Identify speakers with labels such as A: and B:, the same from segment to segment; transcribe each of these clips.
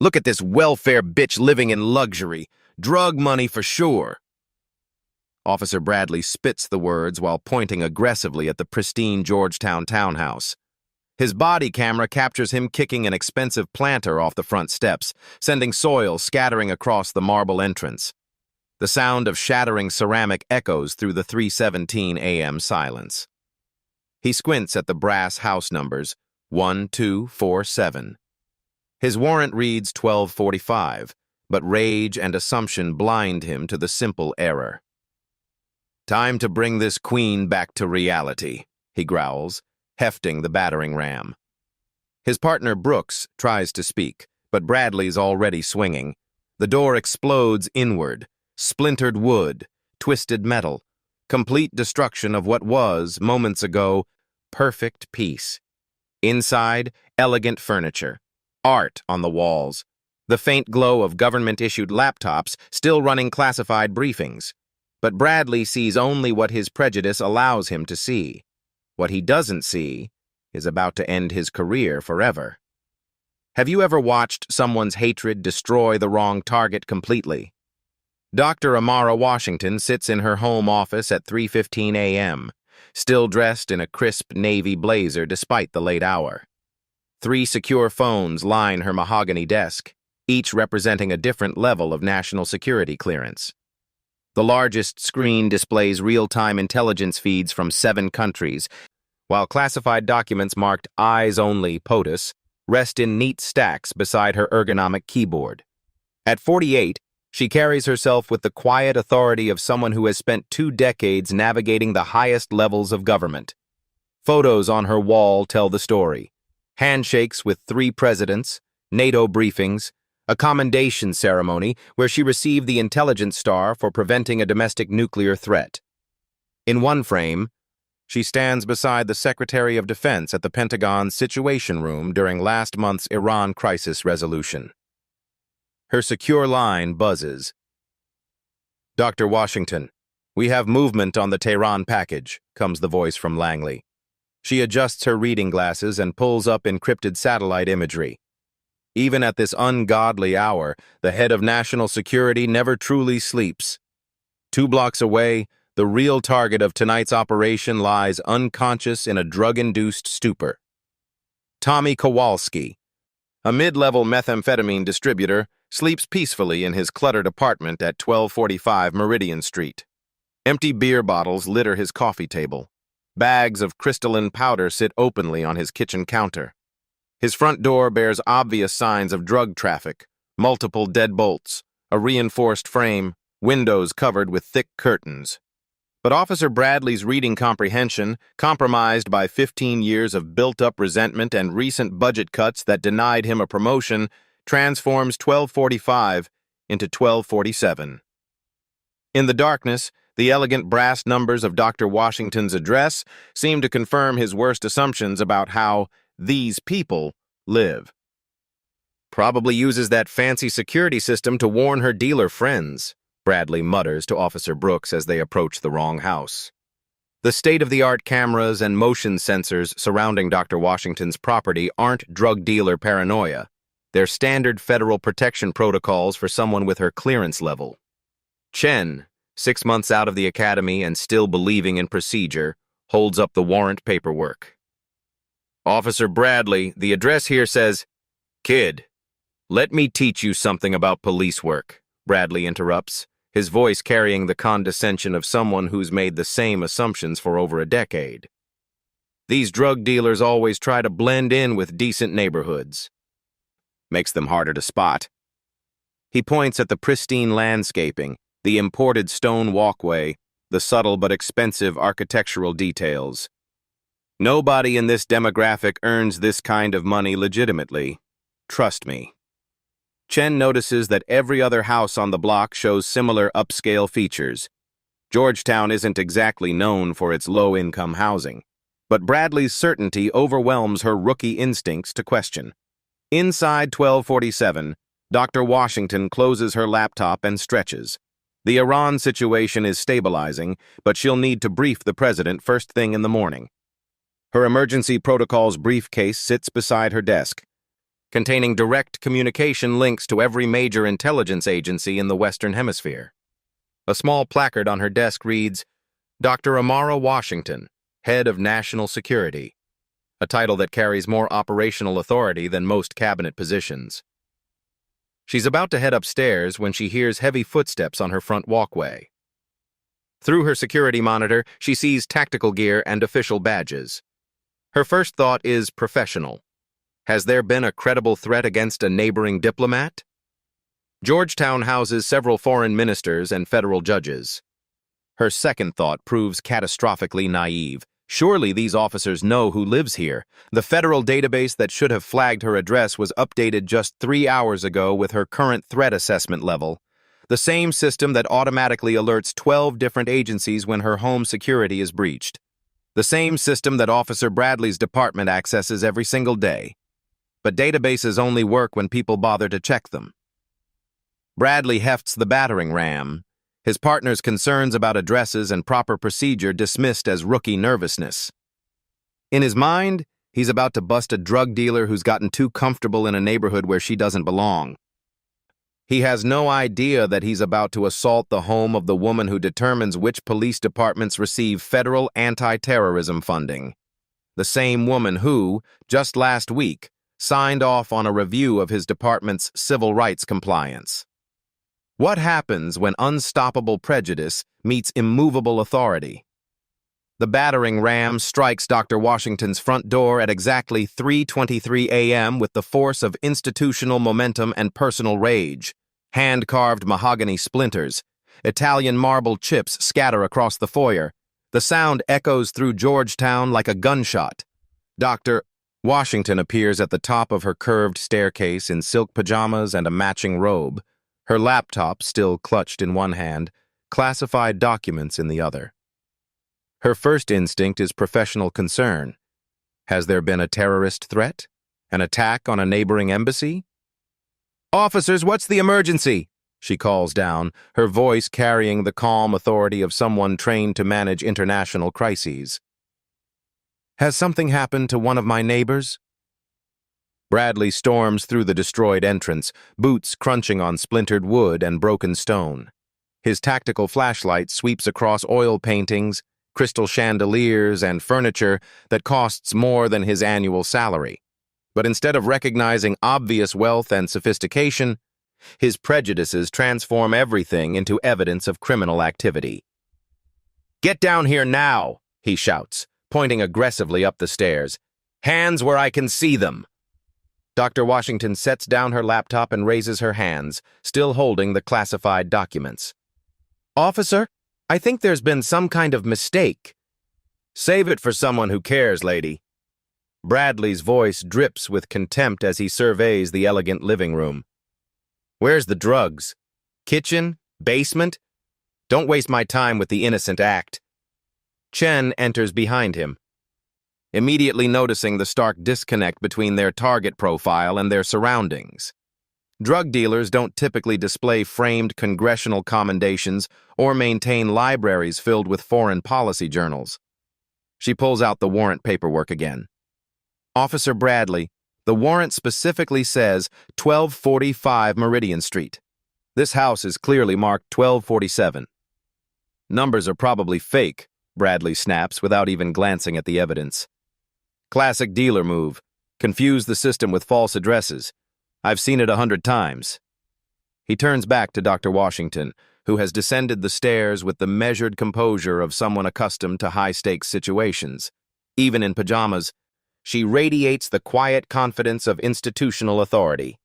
A: Look at this welfare bitch living in luxury. Drug money for sure. Officer Bradley spits the words while pointing aggressively at the pristine Georgetown townhouse. His body camera captures him kicking an expensive planter off the front steps, sending soil scattering across the marble entrance. The sound of shattering ceramic echoes through the 3:17 a.m. silence. He squints at the brass house numbers, 1247. His warrant reads 1245, but rage and assumption blind him to the simple error. Time to bring this queen back to reality, he growls, hefting the battering ram. His partner Brooks tries to speak, but Bradley's already swinging. The door explodes inward, splintered wood, twisted metal, complete destruction of what was, moments ago, perfect peace. Inside, elegant furniture, art on the walls, the faint glow of government-issued laptops still running classified briefings. But Bradley sees only what his prejudice allows him to see. What he doesn't see is about to end his career forever. Have you ever watched someone's hatred destroy the wrong target completely? Dr. Amara Washington sits in her home office at 3:15 a.m., still dressed in a crisp navy blazer despite the late hour. 3 secure phones line her mahogany desk, each representing a different level of national security clearance. The largest screen displays real-time intelligence feeds from 7 countries, while classified documents marked Eyes Only POTUS rest in neat stacks beside her ergonomic keyboard. At 48, she carries herself with the quiet authority of someone who has spent 2 decades navigating the highest levels of government. Photos on her wall tell the story. Handshakes with 3 presidents, NATO briefings, a commendation ceremony where she received the Intelligence Star for preventing a domestic nuclear threat. In one frame, she stands beside the Secretary of Defense at the Pentagon's Situation Room during last month's Iran crisis resolution. Her secure line buzzes. Dr. Washington, we have movement on the Tehran package, comes the voice from Langley. She adjusts her reading glasses and pulls up encrypted satellite imagery. Even at this ungodly hour, the head of national security never truly sleeps. 2 blocks away, the real target of tonight's operation lies unconscious in a drug-induced stupor. Tommy Kowalski, a mid-level methamphetamine distributor, sleeps peacefully in his cluttered apartment at 1245 Meridian Street. Empty beer bottles litter his coffee table. Bags of crystalline powder sit openly on his kitchen counter. His front door bears obvious signs of drug traffic, multiple dead bolts, a reinforced frame, windows covered with thick curtains. But Officer Bradley's reading comprehension, compromised by 15 years of built-up resentment and recent budget cuts that denied him a promotion, transforms 1245 into 1247. In the darkness, the elegant brass numbers of Dr. Washington's address seem to confirm his worst assumptions about how these people live. Probably uses that fancy security system to warn her dealer friends, Bradley mutters to Officer Brooks as they approach the wrong house. The state-of-the-art cameras and motion sensors surrounding Dr. Washington's property aren't drug dealer paranoia. They're standard federal protection protocols for someone with her clearance level. Chen, 6 months out of the academy and still believing in procedure, holds up the warrant paperwork. Officer Bradley, the address here says, "Kid, let me teach you something about police work," Bradley interrupts, his voice carrying the condescension of someone who's made the same assumptions for over a decade. These drug dealers always try to blend in with decent neighborhoods. Makes them harder to spot. He points at the pristine landscaping, the imported stone walkway, the subtle but expensive architectural details. Nobody in this demographic earns this kind of money legitimately. Trust me. Chen notices that every other house on the block shows similar upscale features. Georgetown isn't exactly known for its low-income housing, but Bradley's certainty overwhelms her rookie instincts to question. Inside 1247, Dr. Washington closes her laptop and stretches. The Iran situation is stabilizing, but she'll need to brief the president first thing in the morning. Her emergency protocols briefcase sits beside her desk. containing direct communication links to every major intelligence agency in the Western Hemisphere. A small placard on her desk reads, Dr. Amara Washington, Head of National Security, a title that carries more operational authority than most cabinet positions. She's about to head upstairs when she hears heavy footsteps on her front walkway. Through her security monitor, she sees tactical gear and official badges. Her first thought is professional. Has there been a credible threat against a neighboring diplomat? Georgetown houses several foreign ministers and federal judges. Her second thought proves catastrophically naive. Surely these officers know who lives here. The federal database that should have flagged her address was updated just 3 hours ago with her current threat assessment level. The same system that automatically alerts 12 different agencies when her home security is breached. The same system that Officer Bradley's department accesses every single day. But databases only work when people bother to check them. Bradley hefts the battering ram, his partner's concerns about addresses and proper procedure dismissed as rookie nervousness. In his mind, he's about to bust a drug dealer who's gotten too comfortable in a neighborhood where she doesn't belong. He has no idea that he's about to assault the home of the woman who determines which police departments receive federal anti-terrorism funding. The same woman who, just last week, signed off on a review of his department's civil rights compliance. What happens when unstoppable prejudice meets immovable authority? The battering ram strikes Dr. Washington's front door at exactly 3:23 a.m. with the force of institutional momentum and personal rage. Hand-carved mahogany splinters, Italian marble chips scatter across the foyer. The sound echoes through Georgetown like a gunshot. Dr. Washington appears at the top of her curved staircase in silk pajamas and a matching robe, her laptop still clutched in one hand, classified documents in the other. Her first instinct is professional concern. Has there been a terrorist threat? An attack on a neighboring embassy? "Officers, what's the emergency?" she calls down, her voice carrying the calm authority of someone trained to manage international crises. "Has something happened to one of my neighbors?" Bradley storms through the destroyed entrance, boots crunching on splintered wood and broken stone. His tactical flashlight sweeps across oil paintings, crystal chandeliers, and furniture that costs more than his annual salary. But instead of recognizing obvious wealth and sophistication, his prejudices transform everything into evidence of criminal activity. "Get down here now," he shouts, pointing aggressively up the stairs. "Hands where I can see them." Dr. Washington sets down her laptop and raises her hands, still holding the classified documents. "Officer, I think there's been some kind of mistake." "Save it for someone who cares, lady." Bradley's voice drips with contempt as he surveys the elegant living room. "Where's the drugs? Kitchen? Basement? Don't waste my time with the innocent act." Chen enters behind him, immediately noticing the stark disconnect between their target profile and their surroundings. Drug dealers don't typically display framed congressional commendations or maintain libraries filled with foreign policy journals. She pulls out the warrant paperwork again. "Officer Bradley, the warrant specifically says 1245 Meridian Street. This house is clearly marked 1247. "Numbers are probably fake," Bradley snaps without even glancing at the evidence. "Classic dealer move. Confuse the system with false addresses. I've seen it 100 times. He turns back to Dr. Washington, who has descended the stairs with the measured composure of someone accustomed to high-stakes situations. Even in pajamas, she radiates the quiet confidence of institutional authority.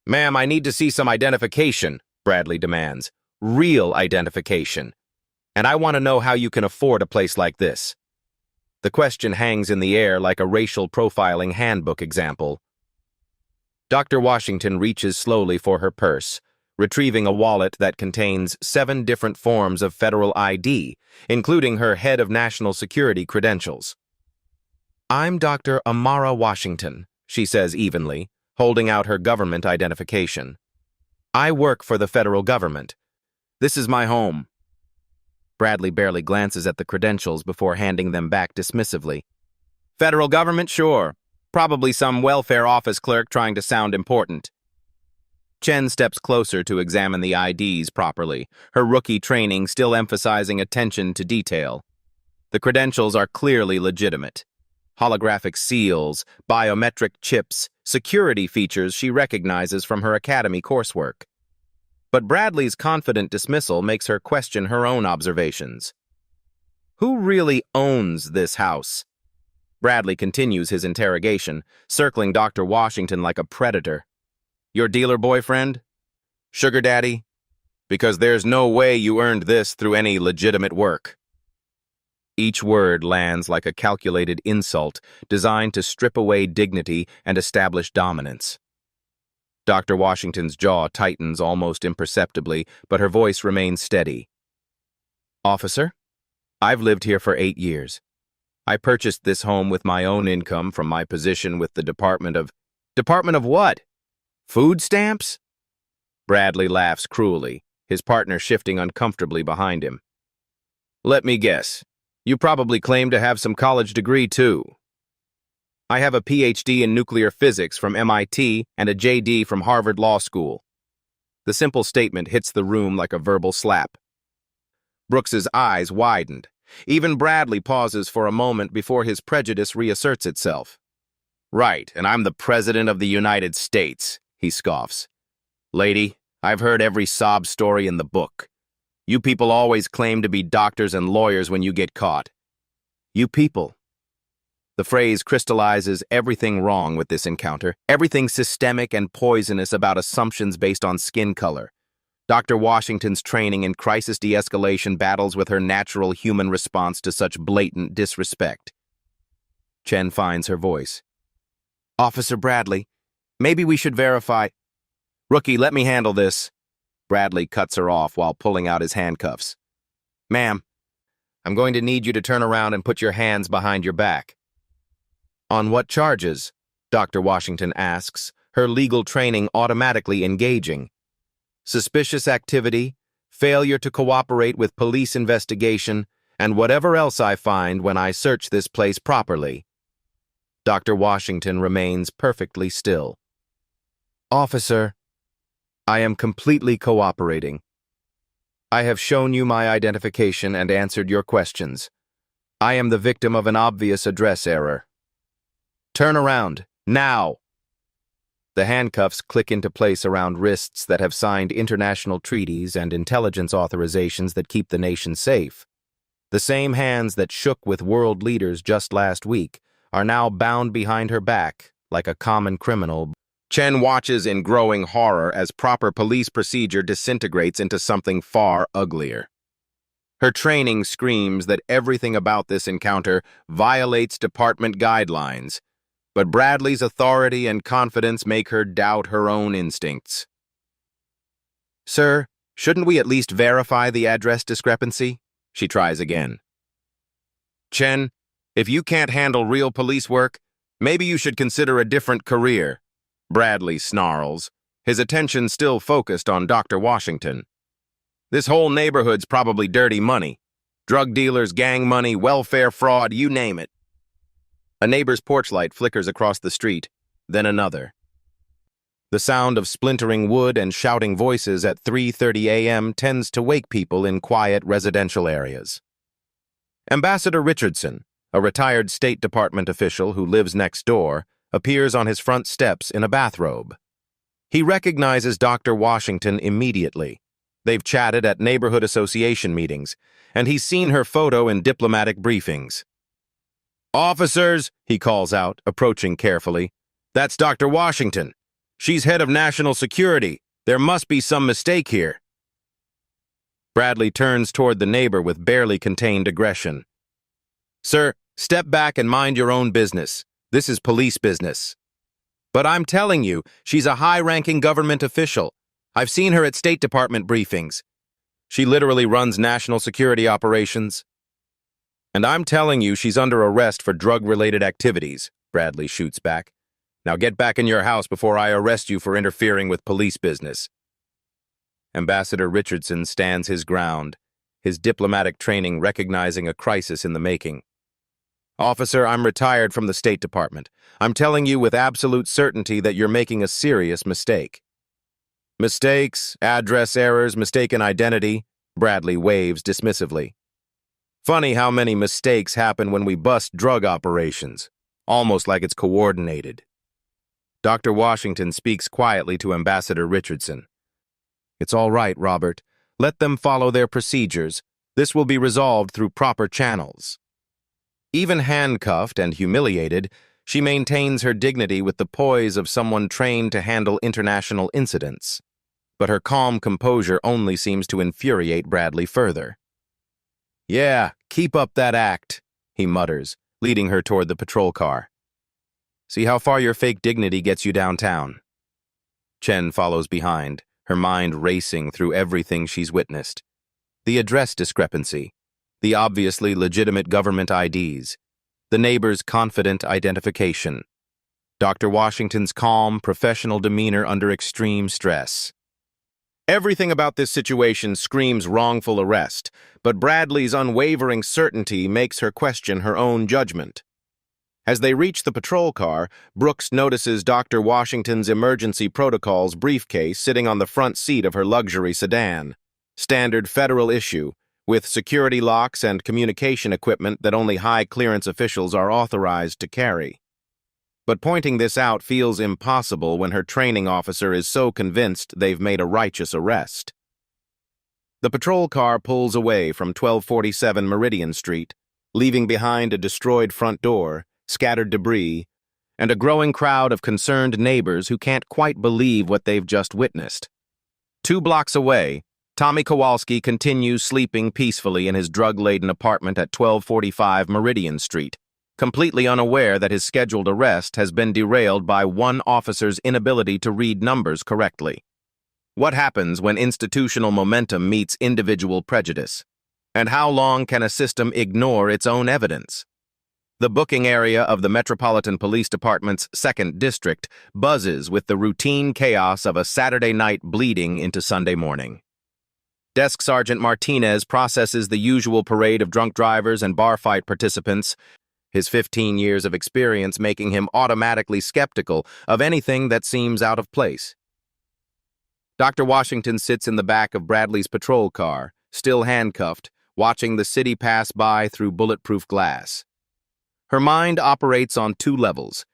A: "Ma'am, I need to see some identification," Bradley demands. "Real identification. And I want to know how you can afford a place like this." The question hangs in the air like a racial profiling handbook example. Dr. Washington reaches slowly for her purse, retrieving a wallet that contains 7 different forms of federal ID, including her head of national security credentials. "I'm Dr. Amara Washington," she says evenly, holding out her government identification. "I work for the federal government. This is my home." Bradley barely glances at the credentials before handing them back dismissively. "Federal government, sure. Probably some welfare office clerk trying to sound important. Chen steps closer to examine the IDs properly, her rookie training still emphasizing attention to detail. The credentials are clearly legitimate. Holographic seals, biometric chips, security features she recognizes from her academy coursework. But Bradley's confident dismissal makes her question her own observations. Who really owns this house? Bradley continues his interrogation, circling Dr. Washington like a predator. Your dealer boyfriend? Sugar daddy? Because there's no way you earned this through any legitimate work. Each word lands like a calculated insult designed to strip away dignity and establish dominance. Dr. Washington's jaw tightens almost imperceptibly, but her voice remains steady. Officer, I've lived here for 8 years. I purchased this home with my own income from my position with the Department of what? Food stamps? Bradley laughs cruelly, his partner shifting uncomfortably behind him. Let me guess. You probably claim to have some college degree, too. I have a PhD in nuclear physics from MIT and a JD from Harvard Law School. The simple statement hits the room like a verbal slap. Brooks's eyes widened. Even Bradley pauses for a moment before his prejudice reasserts itself. Right, and I'm the President of the United States, he scoffs. Lady, I've heard every sob story in the book. You people always claim to be doctors and lawyers when you get caught. You people. The phrase crystallizes everything wrong with this encounter, everything systemic and poisonous about assumptions based on skin color. Dr. Washington's training in crisis de-escalation battles with her natural human response to such blatant disrespect. Chen finds her voice. Officer Bradley, maybe we should verify. Rookie, let me handle this. Bradley cuts her off while pulling out his handcuffs. Ma'am, I'm going to need you to turn around and put your hands behind your back. On what charges? Dr. Washington asks, her legal training automatically engaging. Suspicious activity, failure to cooperate with police investigation, and whatever else I find when I search this place properly. Dr. Washington remains perfectly still. Officer, I am completely cooperating. I have shown you my identification and answered your questions. I am the victim of an obvious address error. Turn around, now! The handcuffs click into place around wrists that have signed international treaties and intelligence authorizations that keep the nation safe. The same hands that shook with world leaders just last week are now bound behind her back like a common criminal. Chen watches in growing horror as proper police procedure disintegrates into something far uglier. Her training screams that everything about this encounter violates department guidelines, but Bradley's authority and confidence make her doubt her own instincts. Sir, shouldn't we at least verify the address discrepancy? She tries again. Chen, if you can't handle real police work, maybe you should consider a different career. Bradley snarls, his attention still focused on Dr. Washington. This whole neighborhood's probably dirty money. Drug dealers, gang money, welfare fraud, you name it. A neighbor's porch light flickers across the street, then another. The sound of splintering wood and shouting voices at 3:30 a.m. tends to wake people in quiet residential areas. Ambassador Richardson, a retired State Department official who lives next door, appears on his front steps in a bathrobe. He recognizes Dr. Washington immediately. They've chatted at neighborhood association meetings, and he's seen her photo in diplomatic briefings. Officers, he calls out, approaching carefully. That's Dr. Washington. She's head of national security. There must be some mistake here. Bradley turns toward the neighbor with barely contained aggression. Sir, step back and mind your own business. This is police business. But I'm telling you, she's a high-ranking government official. I've seen her at State Department briefings. She literally runs national security operations. And I'm telling you she's under arrest for drug-related activities, Bradley shoots back. Now get back in your house before I arrest you for interfering with police business. Ambassador Richardson stands his ground, his diplomatic training recognizing a crisis in the making. Officer, I'm retired from the State Department. I'm telling you with absolute certainty that you're making a serious mistake. Mistakes, address errors, mistaken identity, Bradley waves dismissively. Funny how many mistakes happen when we bust drug operations, almost like it's coordinated. Dr. Washington speaks quietly to Ambassador Richardson. It's all right, Robert. Let them follow their procedures. This will be resolved through proper channels. Even handcuffed and humiliated, she maintains her dignity with the poise of someone trained to handle international incidents. But her calm composure only seems to infuriate Bradley further. Yeah, keep up that act, he mutters, leading her toward the patrol car. See how far your fake dignity gets you downtown. Chen follows behind, her mind racing through everything she's witnessed. The address discrepancy, the obviously legitimate government IDs, the neighbor's confident identification, Dr. Washington's calm, professional demeanor under extreme stress. Everything about this situation screams wrongful arrest, but Bradley's unwavering certainty makes her question her own judgment. As they reach the patrol car, Brooks notices Dr. Washington's emergency protocols briefcase sitting on the front seat of her luxury sedan. Standard federal issue, with security locks and communication equipment that only high-clearance officials are authorized to carry. But pointing this out feels impossible when her training officer is so convinced they've made a righteous arrest. The patrol car pulls away from 1247 Meridian Street, leaving behind a destroyed front door, scattered debris, and a growing crowd of concerned neighbors who can't quite believe what they've just witnessed. 2 blocks away, Tommy Kowalski continues sleeping peacefully in his drug-laden apartment at 1245 Meridian Street, completely unaware that his scheduled arrest has been derailed by one officer's inability to read numbers correctly. What happens when institutional momentum meets individual prejudice? And how long can a system ignore its own evidence? The booking area of the Metropolitan Police Department's 2nd District buzzes with the routine chaos of a Saturday night bleeding into Sunday morning. Desk Sergeant Martinez processes the usual parade of drunk drivers and bar fight participants, his 15 years of experience making him automatically skeptical of anything that seems out of place. Dr. Washington sits in the back of Bradley's patrol car, still handcuffed, watching the city pass by through bulletproof glass. Her mind operates on 2 levels,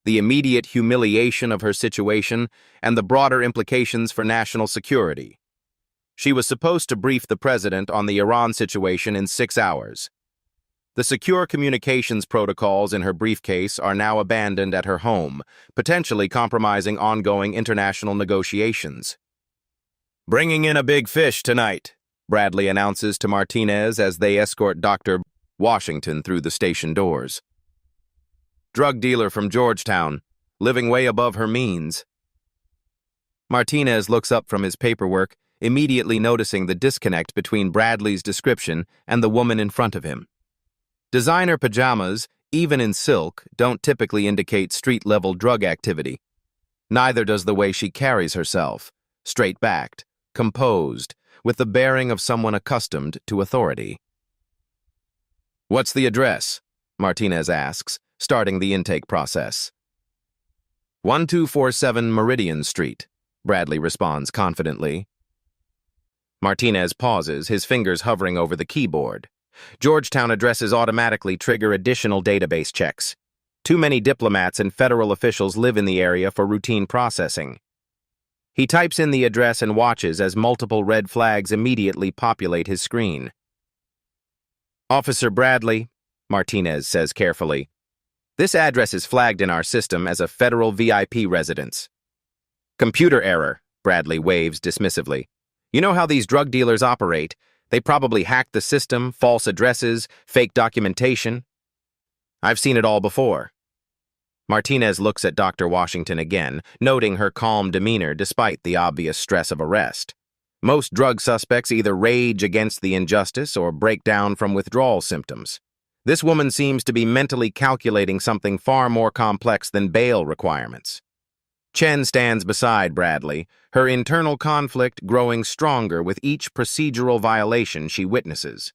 A: the immediate humiliation of her situation and the broader implications for national security. She was supposed to brief the president on the Iran situation in 6 hours. The secure communications protocols in her briefcase are now abandoned at her home, potentially compromising ongoing international negotiations. Bringing in a big fish tonight, Bradley announces to Martinez as they escort Dr. Washington through the station doors. Drug dealer from Georgetown, living way above her means. Martinez looks up from his paperwork, immediately noticing the disconnect between Bradley's description and the woman in front of him. Designer pajamas, even in silk, don't typically indicate street-level drug activity. Neither does the way she carries herself, straight-backed, composed, with the bearing of someone accustomed to authority. "What's the address?" Martinez asks, starting the intake process. 1247 Meridian Street, Bradley responds confidently. Martinez pauses, his fingers hovering over the keyboard. Georgetown addresses automatically trigger additional database checks. Too many diplomats and federal officials live in the area for routine processing. He types in the address and watches as multiple red flags immediately populate his screen. "Officer Bradley," Martinez says carefully, "this address is flagged in our system as a federal VIP residence." "Computer error," Bradley waves dismissively. "You know how these drug dealers operate. They probably hacked the system, false addresses, fake documentation. I've seen it all before." Martinez looks at Dr. Washington again, noting her calm demeanor despite the obvious stress of arrest. Most drug suspects either rage against the injustice or break down from withdrawal symptoms. This woman seems to be mentally calculating something far more complex than bail requirements. Chen stands beside Bradley, her internal conflict growing stronger with each procedural violation she witnesses.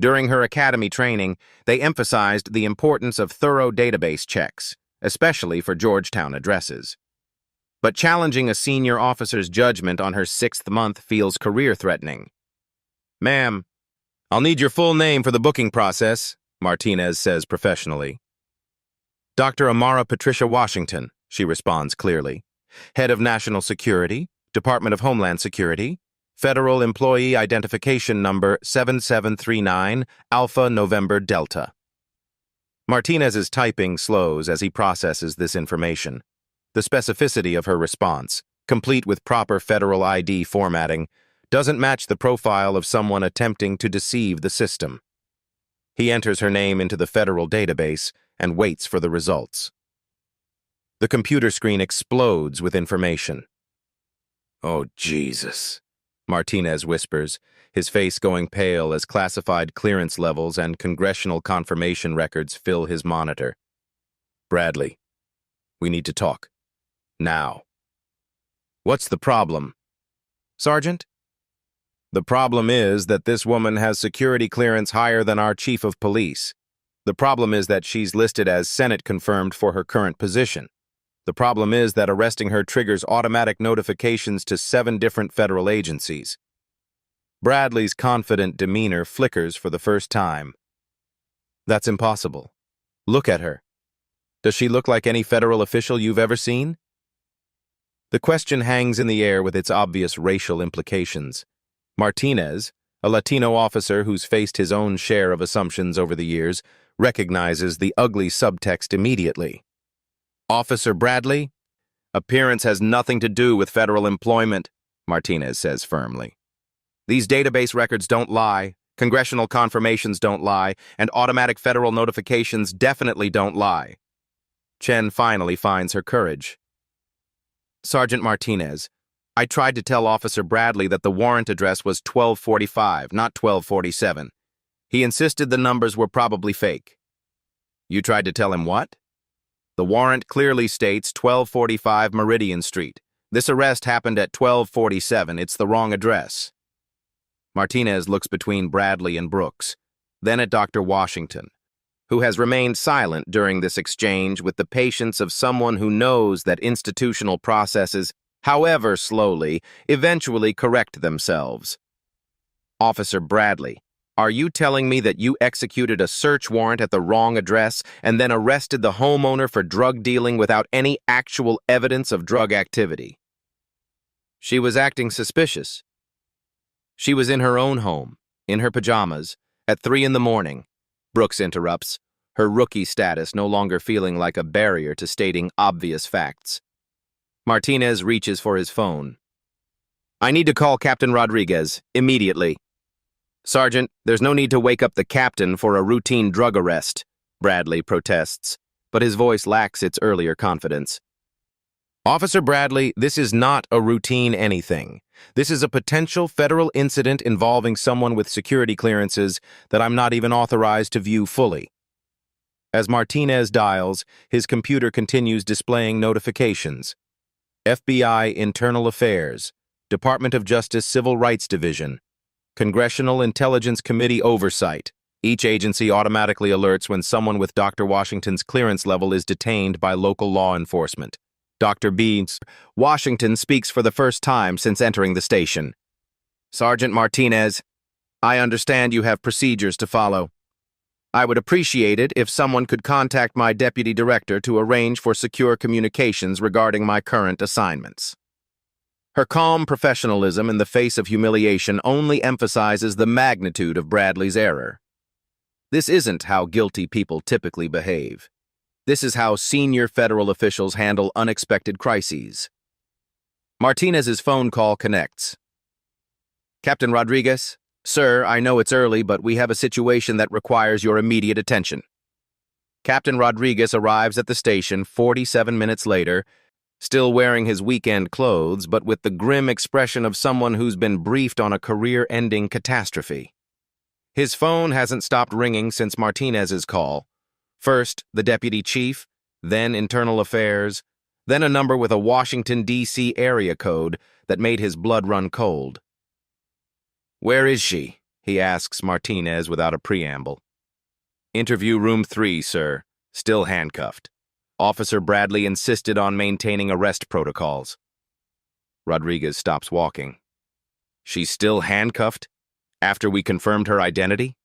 A: During her academy training, they emphasized the importance of thorough database checks, especially for Georgetown addresses. But challenging a senior officer's judgment on her 6th month feels career-threatening. "Ma'am, I'll need your full name for the booking process," Martinez says professionally. "Dr. Amara Patricia Washington," she responds clearly. "Head of National Security, Department of Homeland Security, Federal Employee Identification Number 7739, Alpha November Delta." Martinez's typing slows as he processes this information. The specificity of her response, complete with proper federal ID formatting, doesn't match the profile of someone attempting to deceive the system. He enters her name into the federal database and waits for the results. The computer screen explodes with information. "Oh, Jesus," Martinez whispers, his face going pale as classified clearance levels and congressional confirmation records fill his monitor. "Bradley, we need to talk. Now." "What's the problem?" "Sergeant?" "The problem is that this woman has security clearance higher than our chief of police. The problem is that she's listed as Senate confirmed for her current position. The problem is that arresting her triggers automatic notifications to 7 different federal agencies." Bradley's confident demeanor flickers for the first time. "That's impossible. Look at her. Does she look like any federal official you've ever seen?" The question hangs in the air with its obvious racial implications. Martinez, a Latino officer who's faced his own share of assumptions over the years, recognizes the ugly subtext immediately. "Officer Bradley, appearance has nothing to do with federal employment," Martinez says firmly. "These database records don't lie, congressional confirmations don't lie, and automatic federal notifications definitely don't lie." Chen finally finds her courage. "Sergeant Martinez, I tried to tell Officer Bradley that the warrant address was 1245, not 1247. He insisted the numbers were probably fake." "You tried to tell him what?" "The warrant clearly states 1245 Meridian Street. This arrest happened at 1247. It's the wrong address." Martinez looks between Bradley and Brooks, then at Dr. Washington, who has remained silent during this exchange with the patience of someone who knows that institutional processes, however slowly, eventually correct themselves. "Officer Bradley, are you telling me that you executed a search warrant at the wrong address and then arrested the homeowner for drug dealing without any actual evidence of drug activity?" "She was acting suspicious. She was in her own home, in her pajamas, at 3 in the morning, Brooks interrupts, her rookie status no longer feeling like a barrier to stating obvious facts. Martinez reaches for his phone. "I need to call Captain Rodriguez, immediately." "Sergeant, there's no need to wake up the captain for a routine drug arrest," Bradley protests, but his voice lacks its earlier confidence. "Officer Bradley, this is not a routine anything. This is a potential federal incident involving someone with security clearances that I'm not even authorized to view fully." As Martinez dials, his computer continues displaying notifications. FBI Internal Affairs, Department of Justice Civil Rights Division, Congressional Intelligence Committee Oversight. Each agency automatically alerts when someone with Dr. Washington's clearance level is detained by local law enforcement. Dr. B. Washington speaks for the first time since entering the station. "Sergeant Martinez, I understand you have procedures to follow. I would appreciate it if someone could contact my deputy director to arrange for secure communications regarding my current assignments." Her calm professionalism in the face of humiliation only emphasizes the magnitude of Bradley's error. This isn't how guilty people typically behave. This is how senior federal officials handle unexpected crises. Martinez's phone call connects. "Captain Rodriguez? Sir, I know it's early, but we have a situation that requires your immediate attention." Captain Rodriguez arrives at the station 47 minutes later, still wearing his weekend clothes, but with the grim expression of someone who's been briefed on a career-ending catastrophe. His phone hasn't stopped ringing since Martinez's call. First, the deputy chief, then internal affairs, then a number with a Washington, D.C. area code that made his blood run cold. "Where is she?" he asks Martinez without a preamble. Interview room 3, sir. Still handcuffed. Officer Bradley insisted on maintaining arrest protocols. Rodriguez stops walking. She's still handcuffed? After we confirmed her identity?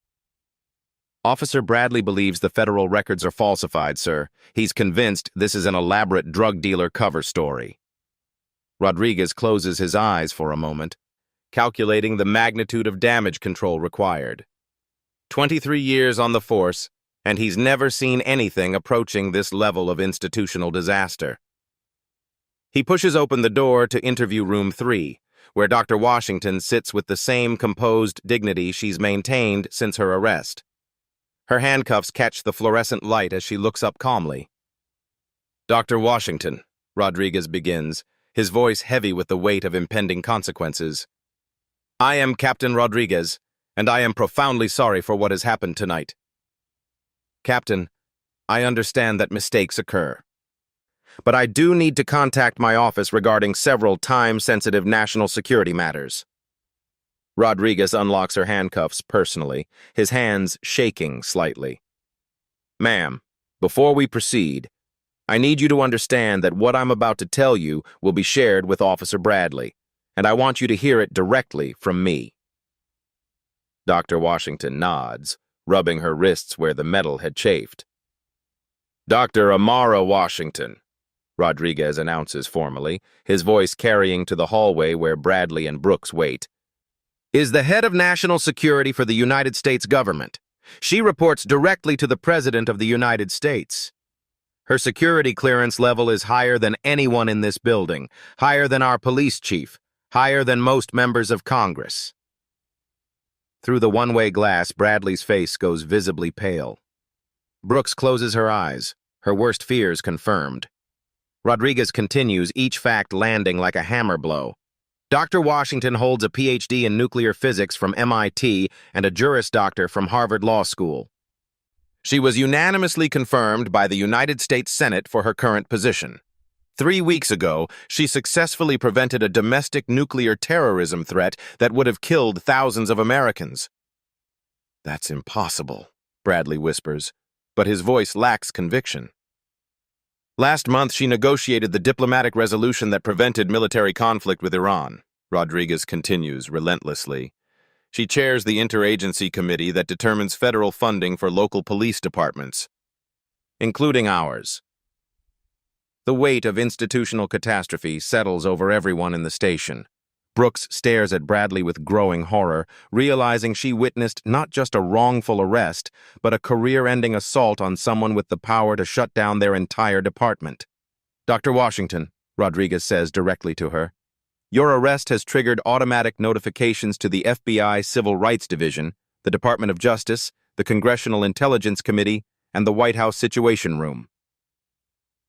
A: Officer Bradley believes the federal records are falsified, sir. He's convinced this is an elaborate drug dealer cover story. Rodriguez closes his eyes for a moment, calculating the magnitude of damage control required. 23 years on the force, and he's never seen anything approaching this level of institutional disaster. He pushes open the door to interview room 3, where Dr. Washington sits with the same composed dignity she's maintained since her arrest. Her handcuffs catch the fluorescent light as she looks up calmly. Dr. Washington, Rodriguez begins, his voice heavy with the weight of impending consequences. I am Captain Rodriguez, and I am profoundly sorry for what has happened tonight. Captain, I understand that mistakes occur. But I do need to contact my office regarding several time-sensitive national security matters. Rodriguez unlocks her handcuffs personally, his hands shaking slightly. Ma'am, before we proceed, I need you to understand that what I'm about to tell you will be shared with Officer Bradley, and I want you to hear it directly from me. Dr. Washington nods, rubbing her wrists where the metal had chafed. Dr. Amara Washington, Rodriguez announces formally, his voice carrying to the hallway where Bradley and Brooks wait, is the head of national security for the United States government. She reports directly to the President of the United States. Her security clearance level is higher than anyone in this building, higher than our police chief, higher than most members of Congress. Through the one-way glass, Bradley's face goes visibly pale. Brooks closes her eyes, her worst fears confirmed. Rodriguez continues, each fact landing like a hammer blow. Dr. Washington holds a Ph.D. in nuclear physics from MIT and a Juris Doctor from Harvard Law School. She was unanimously confirmed by the United States Senate for her current position. 3 weeks ago, she successfully prevented a domestic nuclear terrorism threat that would have killed thousands of Americans. That's impossible, Bradley whispers, but his voice lacks conviction. Last month, she negotiated the diplomatic resolution that prevented military conflict with Iran, Rodriguez continues relentlessly. She chairs the interagency committee that determines federal funding for local police departments, including ours. The weight of institutional catastrophe settles over everyone in the station. Brooks stares at Bradley with growing horror, realizing she witnessed not just a wrongful arrest, but a career-ending assault on someone with the power to shut down their entire department. Dr. Washington, Rodriguez says directly to her, your arrest has triggered automatic notifications to the FBI Civil Rights Division, the Department of Justice, the Congressional Intelligence Committee, and the White House Situation Room.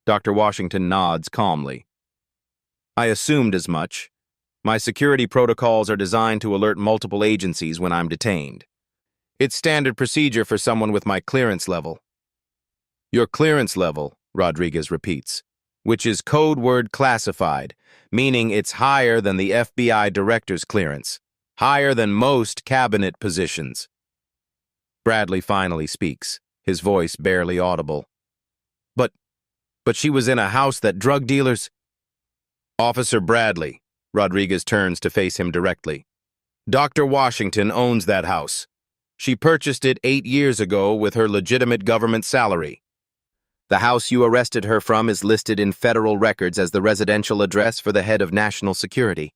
A: Dr. Washington nods calmly. I assumed as much. My security protocols are designed to alert multiple agencies when I'm detained. It's standard procedure for someone with my clearance level. Your clearance level, Rodriguez repeats, which is code word classified, meaning it's higher than the FBI director's clearance, higher than most cabinet positions. Bradley finally speaks, his voice barely audible. But she was in a house that drug dealers... Officer Bradley, Rodriguez turns to face him directly. Dr. Washington owns that house. She purchased it 8 years ago with her legitimate government salary. The house you arrested her from is listed in federal records as the residential address for the head of national security.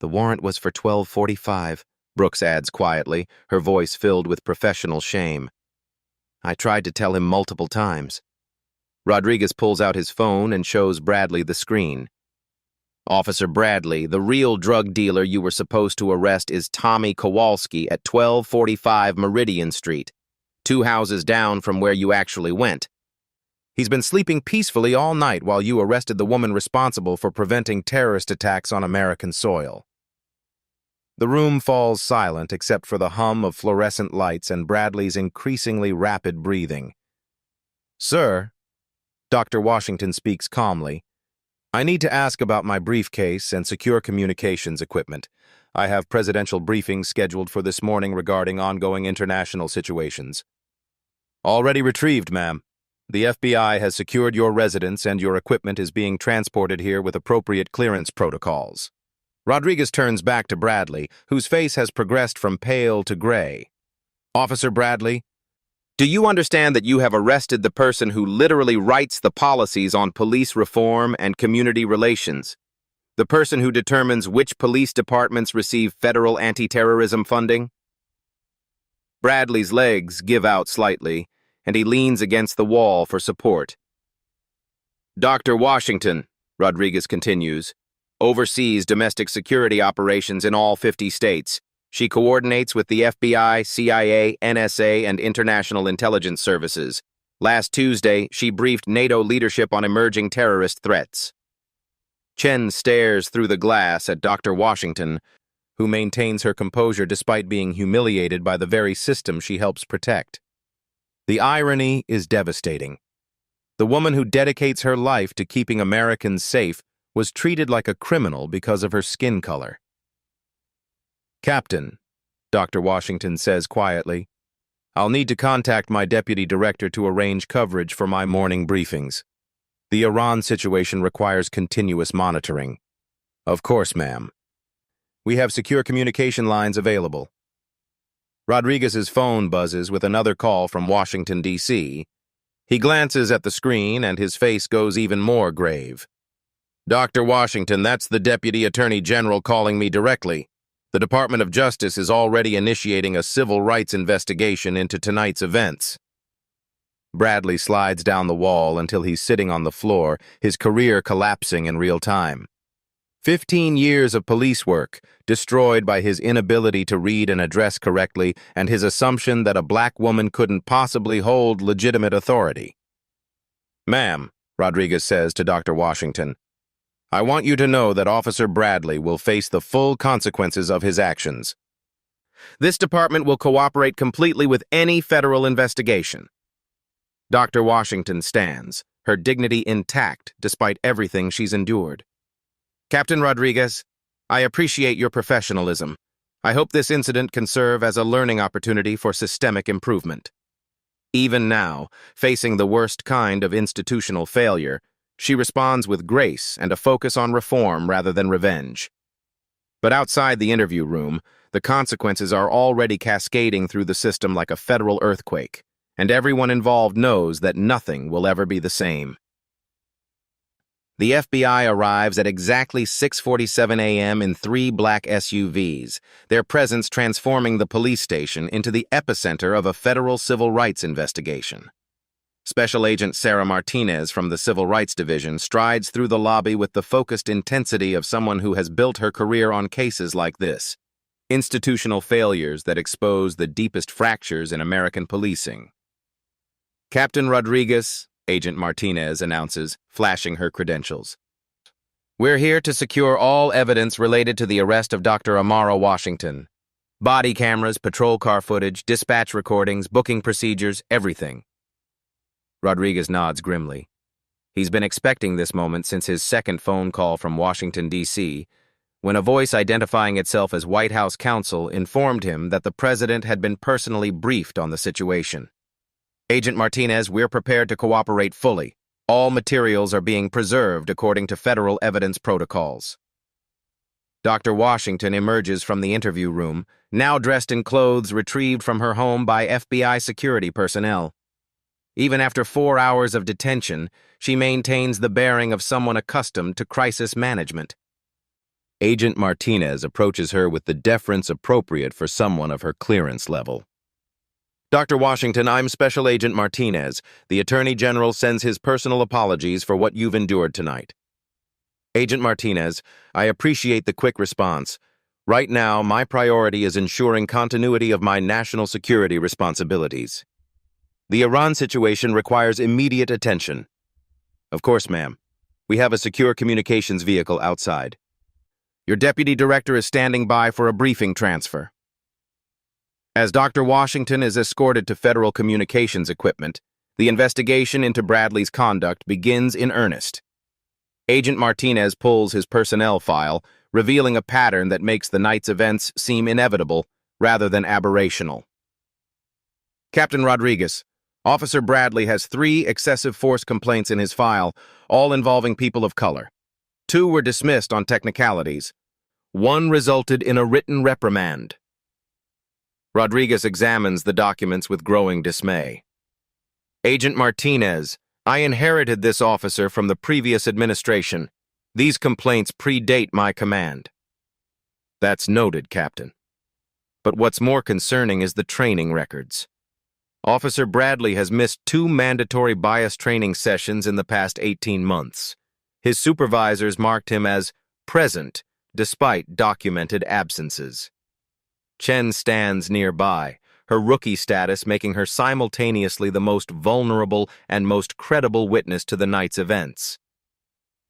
A: The warrant was for 1245, Brooks adds quietly, her voice filled with professional shame. I tried to tell him multiple times. Rodriguez pulls out his phone and shows Bradley the screen. Officer Bradley, the real drug dealer you were supposed to arrest is Tommy Kowalski at 1245 Meridian Street, 2 houses down from where you actually went. He's been sleeping peacefully all night while you arrested the woman responsible for preventing terrorist attacks on American soil. The room falls silent except for the hum of fluorescent lights and Bradley's increasingly rapid breathing. Sir, Dr. Washington speaks calmly, I need to ask about my briefcase and secure communications equipment. I have presidential briefings scheduled for this morning regarding ongoing international situations. Already retrieved, ma'am. The FBI has secured your residence and your equipment is being transported here with appropriate clearance protocols. Rodriguez turns back to Bradley, whose face has progressed from pale to gray. Officer Bradley, do you understand that you have arrested the person who literally writes the policies on police reform and community relations? The person who determines which police departments receive federal anti-terrorism funding? Bradley's legs give out slightly, and he leans against the wall for support. Dr. Washington, Rodriguez continues, oversees domestic security operations in all 50 states. She coordinates with the FBI, CIA, NSA, and international intelligence services. Last Tuesday, she briefed NATO leadership on emerging terrorist threats. Chen stares through the glass at Dr. Washington, who maintains her composure despite being humiliated by the very system she helps protect. The irony is devastating. The woman who dedicates her life to keeping Americans safe was treated like a criminal because of her skin color. Captain, Dr. Washington says quietly, I'll need to contact my deputy director to arrange coverage for my morning briefings. The Iran situation requires continuous monitoring. Of course, ma'am. We have secure communication lines available. Rodriguez's phone buzzes with another call from Washington, D.C. He glances at the screen and his face goes even more grave. Dr. Washington, that's the Deputy Attorney General calling me directly. The Department of Justice is already initiating a civil rights investigation into tonight's events. Bradley slides down the wall until he's sitting on the floor, his career collapsing in real time. 15 years of police work, destroyed by his inability to read and address correctly and his assumption that a black woman couldn't possibly hold legitimate authority. Ma'am, Rodriguez says to Dr. Washington, I want you to know that Officer Bradley will face the full consequences of his actions. This department will cooperate completely with any federal investigation. Dr. Washington stands, her dignity intact despite everything she's endured. Captain Rodriguez, I appreciate your professionalism. I hope this incident can serve as a learning opportunity for systemic improvement. Even now, facing the worst kind of institutional failure, she responds with grace and a focus on reform rather than revenge. But outside the interview room, the consequences are already cascading through the system like a federal earthquake, and everyone involved knows that nothing will ever be the same. The FBI arrives at exactly 6:47 a.m. in 3 black SUVs, their presence transforming the police station into the epicenter of a federal civil rights investigation. Special Agent Sarah Martinez from the Civil Rights Division strides through the lobby with the focused intensity of someone who has built her career on cases like this, institutional failures that expose the deepest fractures in American policing. Captain Rodriguez, Agent Martinez announces, flashing her credentials. We're here to secure all evidence related to the arrest of Dr. Amara Washington. Body cameras, patrol car footage, dispatch recordings, booking procedures, everything. Rodriguez nods grimly. He's been expecting this moment since his second phone call from Washington, D.C., when a voice identifying itself as White House counsel informed him that the president had been personally briefed on the situation. Agent Martinez, we're prepared to cooperate fully. All materials are being preserved according to federal evidence protocols. Dr. Washington emerges from the interview room, now dressed in clothes retrieved from her home by FBI security personnel. Even after 4 hours of detention, she maintains the bearing of someone accustomed to crisis management. Agent Martinez approaches her with the deference appropriate for someone of her clearance level. Dr. Washington, I'm Special Agent Martinez. The Attorney General sends his personal apologies for what you've endured tonight. Agent Martinez, I appreciate the quick response. Right now, my priority is ensuring continuity of my national security responsibilities. The Iran situation requires immediate attention. Of course, ma'am. We have a secure communications vehicle outside. Your deputy director is standing by for a briefing transfer. As Dr. Washington is escorted to federal communications equipment, the investigation into Bradley's conduct begins in earnest. Agent Martinez pulls his personnel file, revealing a pattern that makes the night's events seem inevitable rather than aberrational. Captain Rodriguez, Officer Bradley has 3 excessive force complaints in his file, all involving people of color. 2 were dismissed on technicalities. 1 resulted in a written reprimand. Rodriguez examines the documents with growing dismay. Agent Martinez, I inherited this officer from the previous administration. These complaints predate my command. That's noted, Captain. But what's more concerning is the training records. Officer Bradley has missed 2 mandatory bias training sessions in the past 18 months. His supervisors marked him as present, despite documented absences. Chen stands nearby, her rookie status making her simultaneously the most vulnerable and most credible witness to the night's events.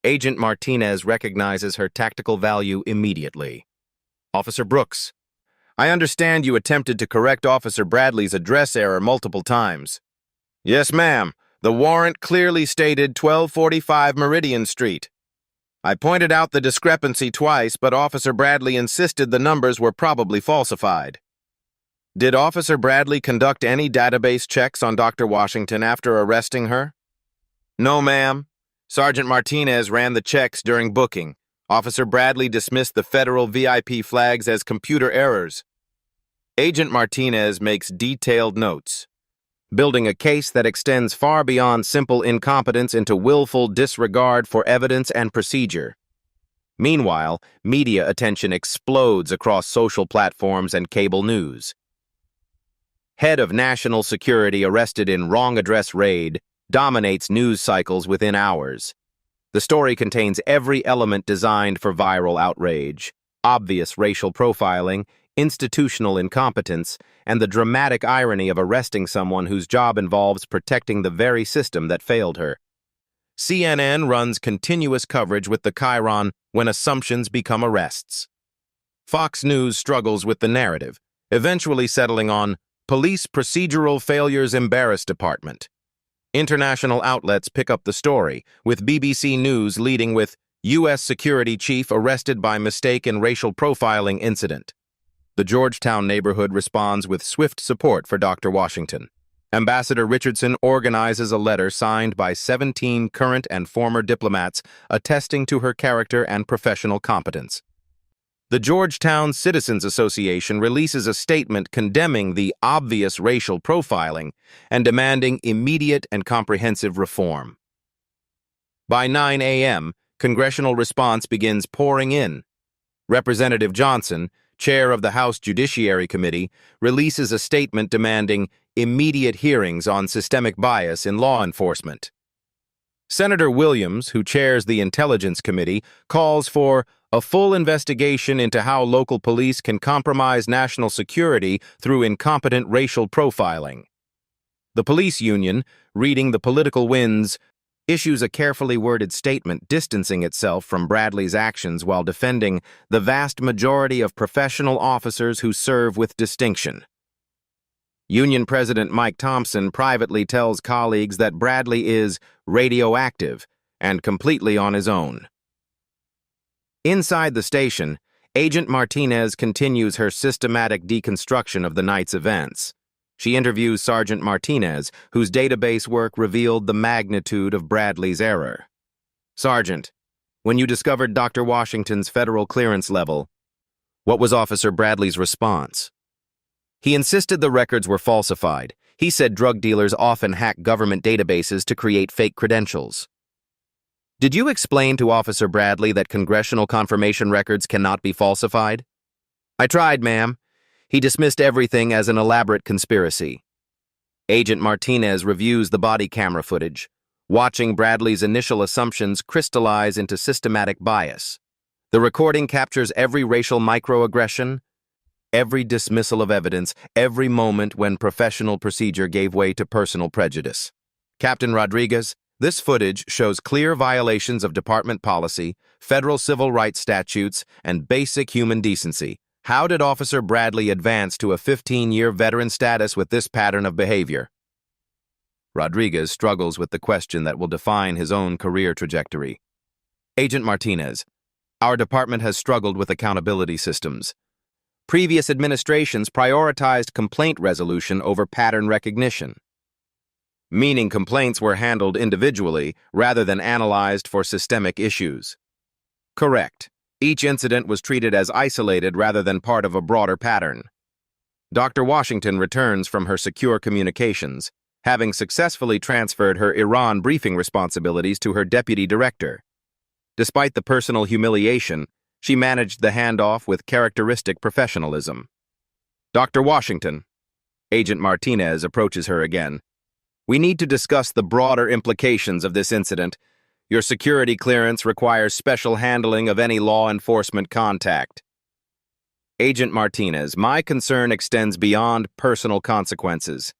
A: Agent Martinez recognizes her tactical value immediately. Officer Brooks, I understand you attempted to correct Officer Bradley's address error multiple times. Yes, ma'am. The warrant clearly stated 1245 Meridian Street. I pointed out the discrepancy twice, but Officer Bradley insisted the numbers were probably falsified. Did Officer Bradley conduct any database checks on Dr. Washington after arresting her? No, ma'am. Sergeant Martinez ran the checks during booking. Officer Bradley dismissed the federal VIP flags as computer errors. Agent Martinez makes detailed notes, building a case that extends far beyond simple incompetence into willful disregard for evidence and procedure. Meanwhile, media attention explodes across social platforms and cable news. Head of National Security arrested in wrong address raid dominates news cycles within hours. The story contains every element designed for viral outrage: obvious racial profiling, institutional incompetence, and the dramatic irony of arresting someone whose job involves protecting the very system that failed her. CNN runs continuous coverage with the chyron when assumptions become arrests. Fox News struggles with the narrative, eventually settling on Police Procedural Failures Embarrass Department. International outlets pick up the story, with BBC News leading with U.S. Security Chief Arrested by Mistake in Racial Profiling Incident. The Georgetown neighborhood responds with swift support for Dr. Washington. Ambassador Richardson organizes a letter signed by 17 current and former diplomats attesting to her character and professional competence. The Georgetown Citizens Association releases a statement condemning the obvious racial profiling and demanding immediate and comprehensive reform. By 9 a.m., congressional response begins pouring in. Representative Johnson, chair of the House Judiciary Committee, releases a statement demanding immediate hearings on systemic bias in law enforcement. Senator Williams, who chairs the Intelligence Committee, calls for a full investigation into how local police can compromise national security through incompetent racial profiling. The police union, reading the political winds, issues a carefully worded statement distancing itself from Bradley's actions while defending the vast majority of professional officers who serve with distinction. Union President Mike Thompson privately tells colleagues that Bradley is radioactive and completely on his own. Inside the station, Agent Martinez continues her systematic deconstruction of the night's events. She interviews Sergeant Martinez, whose database work revealed the magnitude of Bradley's error. Sergeant, when you discovered Dr. Washington's federal clearance level, what was Officer Bradley's response? He insisted the records were falsified. He said drug dealers often hack government databases to create fake credentials. Did you explain to Officer Bradley that congressional confirmation records cannot be falsified? I tried, ma'am. He dismissed everything as an elaborate conspiracy. Agent Martinez reviews the body camera footage, watching Bradley's initial assumptions crystallize into systematic bias. The recording captures every racial microaggression, every dismissal of evidence, every moment when professional procedure gave way to personal prejudice. Captain Rodriguez, this footage shows clear violations of department policy, federal civil rights statutes, and basic human decency. How did Officer Bradley advance to a 15-year veteran status with this pattern of behavior? Rodriguez struggles with the question that will define his own career trajectory. Agent Martinez, our department has struggled with accountability systems. Previous administrations prioritized complaint resolution over pattern recognition, meaning complaints were handled individually rather than analyzed for systemic issues. Correct. Each incident was treated as isolated rather than part of a broader pattern. Dr. Washington returns from her secure communications, having successfully transferred her Iran briefing responsibilities to her deputy director. Despite the personal humiliation, she managed the handoff with characteristic professionalism. Dr. Washington, Agent Martinez approaches her again. We need to discuss the broader implications of this incident. Your security clearance requires special handling of any law enforcement contact. Agent Martinez, my concern extends beyond personal consequences.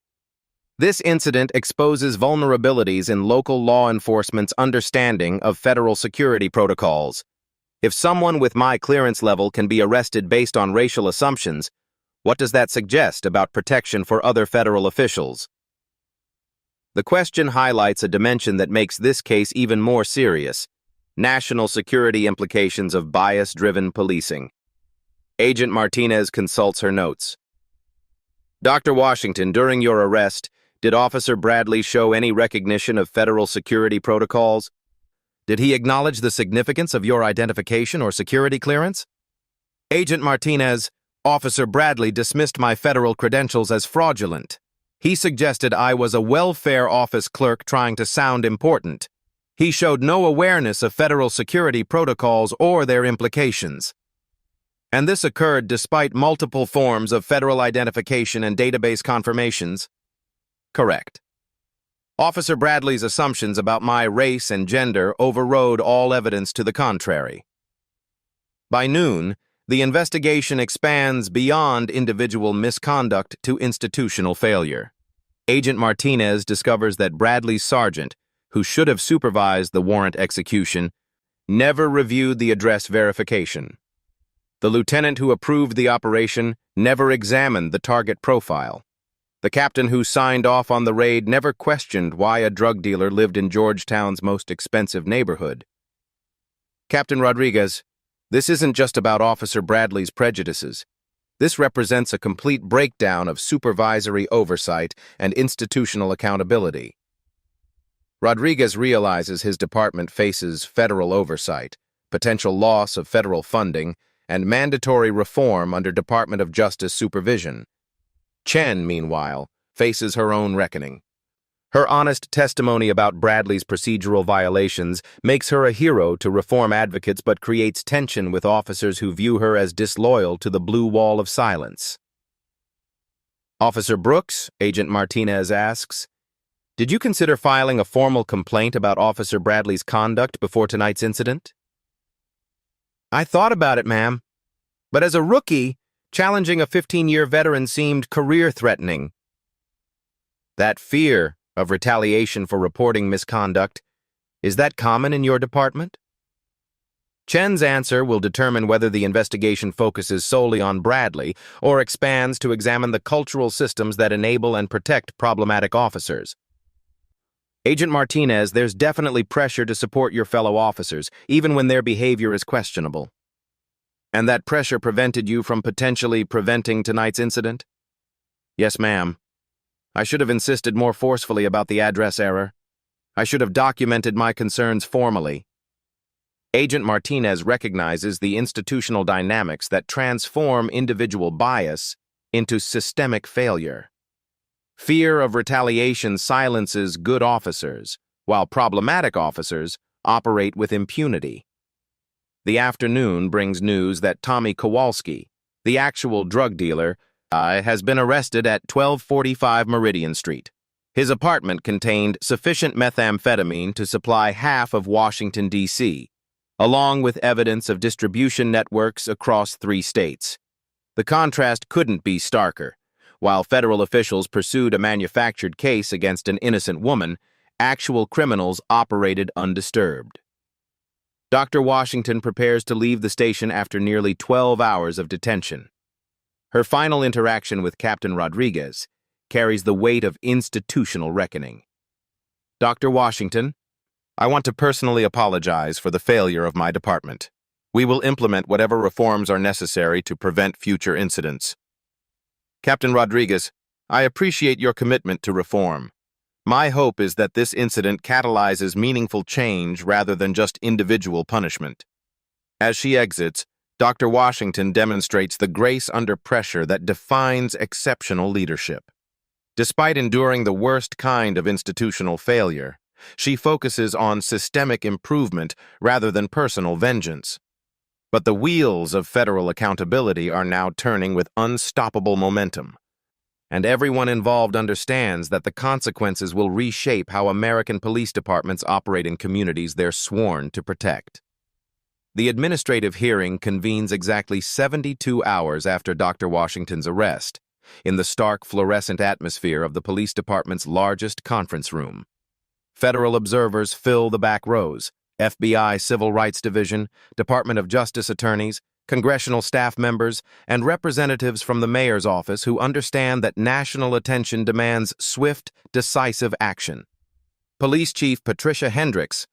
A: This incident exposes vulnerabilities in local law enforcement's understanding of federal security protocols. If someone with my clearance level can be arrested based on racial assumptions, what does that suggest about protection for other federal officials? The question highlights a dimension that makes this case even more serious: national security implications of bias-driven policing. Agent Martinez consults her notes. Dr. Washington, during your arrest, did Officer Bradley show any recognition of federal security protocols? Did he acknowledge the significance of your identification or security clearance? Agent Martinez, Officer Bradley dismissed my federal credentials as fraudulent. He suggested I was a welfare office clerk trying to sound important. He showed no awareness of federal security protocols or their implications. And this occurred despite multiple forms of federal identification and database confirmations. Correct. Officer Bradley's assumptions about my race and gender overrode all evidence to the contrary. By noon, the investigation expands beyond individual misconduct to institutional failure. Agent Martinez discovers that Bradley's sergeant, who should have supervised the warrant execution, never reviewed the address verification. The lieutenant who approved the operation never examined the target profile. The captain who signed off on the raid never questioned why a drug dealer lived in Georgetown's most expensive neighborhood. Captain Rodriguez, this isn't just about Officer Bradley's prejudices. This represents a complete breakdown of supervisory oversight and institutional accountability. Rodriguez realizes his department faces federal oversight, potential loss of federal funding, and mandatory reform under Department of Justice supervision. Chen, meanwhile, faces her own reckoning. Her honest testimony about Bradley's procedural violations makes her a hero to reform advocates but creates tension with officers who view her as disloyal to the blue wall of silence. Officer Brooks, Agent Martinez asks, did you consider filing a formal complaint about Officer Bradley's conduct before tonight's incident? I thought about it, ma'am. But as a rookie, challenging a 15-year veteran seemed career-threatening. That fear of retaliation for reporting misconduct, is that common in your department? Chen's answer will determine whether the investigation focuses solely on Bradley or expands to examine the cultural systems that enable and protect problematic officers. Agent Martinez, there's definitely pressure to support your fellow officers, even when their behavior is questionable. And that pressure prevented you from potentially preventing tonight's incident? Yes, ma'am. I should have insisted more forcefully about the address error. I should have documented my concerns formally. Agent Martinez recognizes the institutional dynamics that transform individual bias into systemic failure. Fear of retaliation silences good officers, while problematic officers operate with impunity. The afternoon brings news that Tommy Kowalski, the actual drug dealer, has been arrested at 1245 Meridian Street. His apartment contained sufficient methamphetamine to supply half of Washington, D.C., along with evidence of distribution networks across 3 states. The contrast couldn't be starker. While federal officials pursued a manufactured case against an innocent woman, actual criminals operated undisturbed. Dr. Washington prepares to leave the station after nearly 12 hours of detention. Her final interaction with Captain Rodriguez carries the weight of institutional reckoning. Dr. Washington, I want to personally apologize for the failure of my department. We will implement whatever reforms are necessary to prevent future incidents. Captain Rodriguez, I appreciate your commitment to reform. My hope is that this incident catalyzes meaningful change rather than just individual punishment. As she exits, Dr. Washington demonstrates the grace under pressure that defines exceptional leadership. Despite enduring the worst kind of institutional failure, she focuses on systemic improvement rather than personal vengeance. But the wheels of federal accountability are now turning with unstoppable momentum, and everyone involved understands that the consequences will reshape how American police departments operate in communities they're sworn to protect. The administrative hearing convenes exactly 72 hours after Dr. Washington's arrest, in the stark fluorescent atmosphere of the police department's largest conference room. Federal observers fill the back rows: FBI Civil Rights Division, Department of Justice attorneys, congressional staff members, and representatives from the mayor's office who understand that national attention demands swift, decisive action. Police Chief Patricia Hendricks,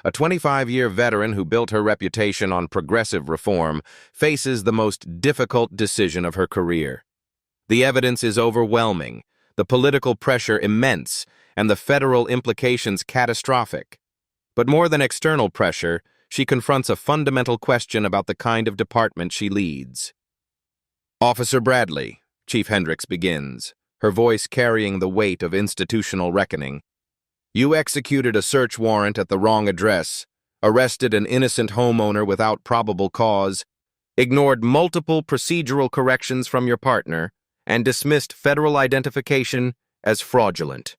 A: a 25-year veteran who built her reputation on progressive reform, faces the most difficult decision of her career. The evidence is overwhelming, the political pressure immense, and the federal implications catastrophic. But more than external pressure, she confronts a fundamental question about the kind of department she leads. Officer Bradley, Chief Hendricks begins, her voice carrying the weight of institutional reckoning. You executed a search warrant at the wrong address, arrested an innocent homeowner without probable cause, ignored multiple procedural corrections from your partner, and dismissed federal identification as fraudulent.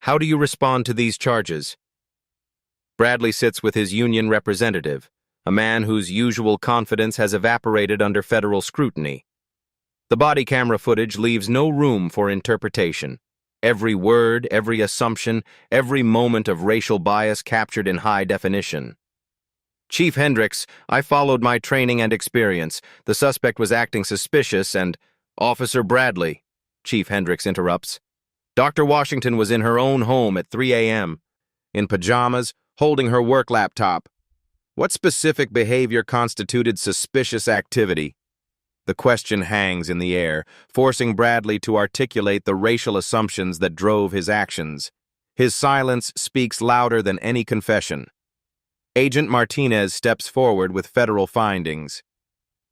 A: How do you respond to these charges? Bradley sits with his union representative, a man whose usual confidence has evaporated under federal scrutiny. The body camera footage leaves no room for interpretation. Every word, every assumption, every moment of racial bias captured in high definition. Chief Hendricks, I followed my training and experience. The suspect was acting suspicious and... Officer Bradley, Chief Hendricks interrupts. Dr. Washington was in her own home at 3 a.m., in pajamas, holding her work laptop. What specific behavior constituted suspicious activity? The question hangs in the air, forcing Bradley to articulate the racial assumptions that drove his actions. His silence speaks louder than any confession. Agent Martinez steps forward with federal findings.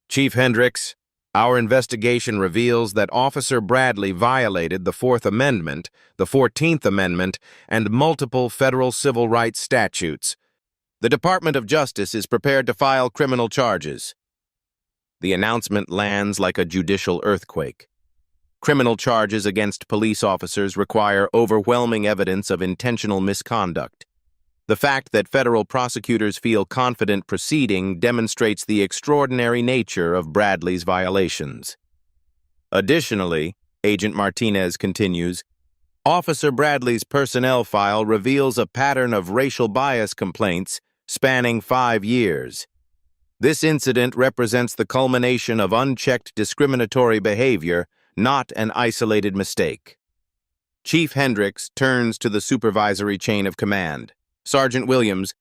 A: Chief Hendricks, our investigation reveals that Officer Bradley violated the Fourth Amendment, the 14th Amendment, and multiple federal civil rights statutes. The Department of Justice is prepared to file criminal charges. The announcement lands like a judicial earthquake. Criminal charges against police officers require overwhelming evidence of intentional misconduct. The fact that federal prosecutors feel confident proceeding demonstrates the extraordinary nature of Bradley's violations. Additionally, Agent Martinez continues, Officer Bradley's personnel file reveals a pattern of racial bias complaints spanning 5 years. This incident represents the culmination of unchecked discriminatory behavior, not an isolated mistake. Chief Hendricks turns to the supervisory chain of command. Sergeant Williams,